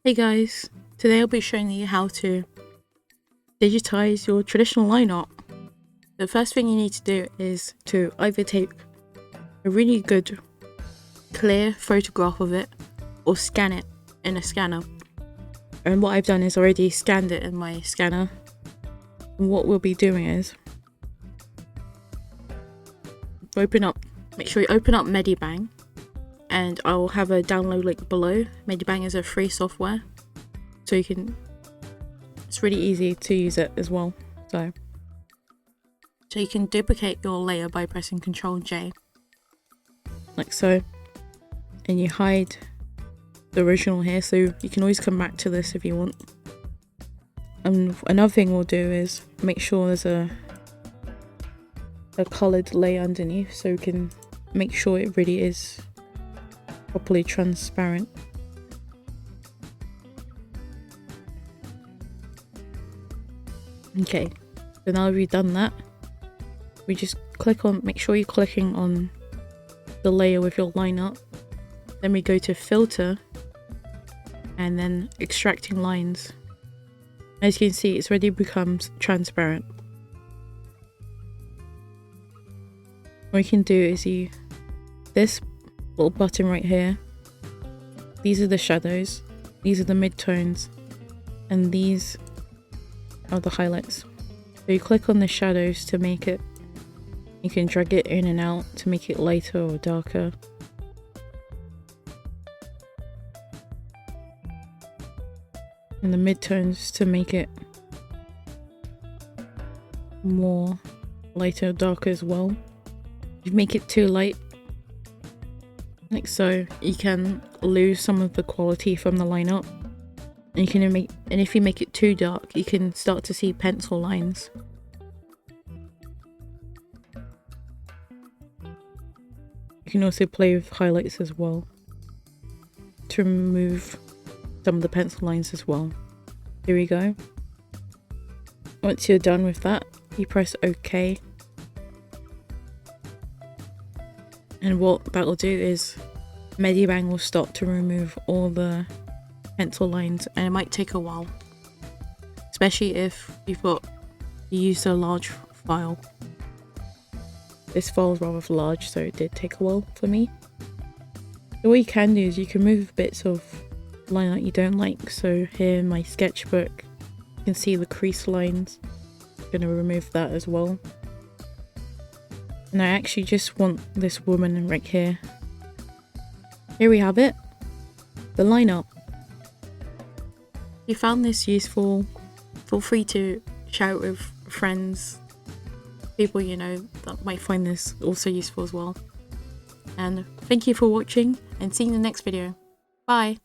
Hey guys, today I'll be showing you how to digitize your traditional line art. The first thing you need to do is to either take a really good clear photograph of it or scan it in a scanner. And what I've done is already scanned it in my scanner. And what we'll be doing is make sure you open up Medibang, and I'll have a download link below. Medibang is a free software, so it's really easy to use it as well. So you can duplicate your layer by pressing Ctrl J, like so, and you hide the original here, so you can always come back to this if you want. And another thing we'll do is make sure there's a coloured layer underneath, so we can make sure it really is properly transparent. Okay, so now we've done that, we just make sure you're clicking on the layer with your line art. Then we go to filter and then extracting lines. As you can see, it's already becomes transparent. What you can do is this little button right here, these are the shadows, these are the midtones, and these are the highlights. So you click on the shadows to make it, you can drag it in and out to make it lighter or darker. And the midtones to make it more lighter or darker as well. If you make it too light, like so, you can lose some of the quality from the line art. And if you make it too dark, you can start to see pencil lines. You can also play with highlights as well to remove some of the pencil lines as well. Here we go. Once you're done with that, you press OK. And what that will do is Medibang will start to remove all the pencil lines, and it might take a while, especially if you use a large file. This file is rather large, so it did take a while for me. So what you can do is you can move bits of line art you don't like. So here in my sketchbook, you can see the crease lines. I'm going to remove that as well. And I actually just want this woman right here. Here we have it, the line art. If you found this useful, feel free to share it with friends, people you know that might find this also useful as well. And thank you for watching, and see you in the next video. Bye!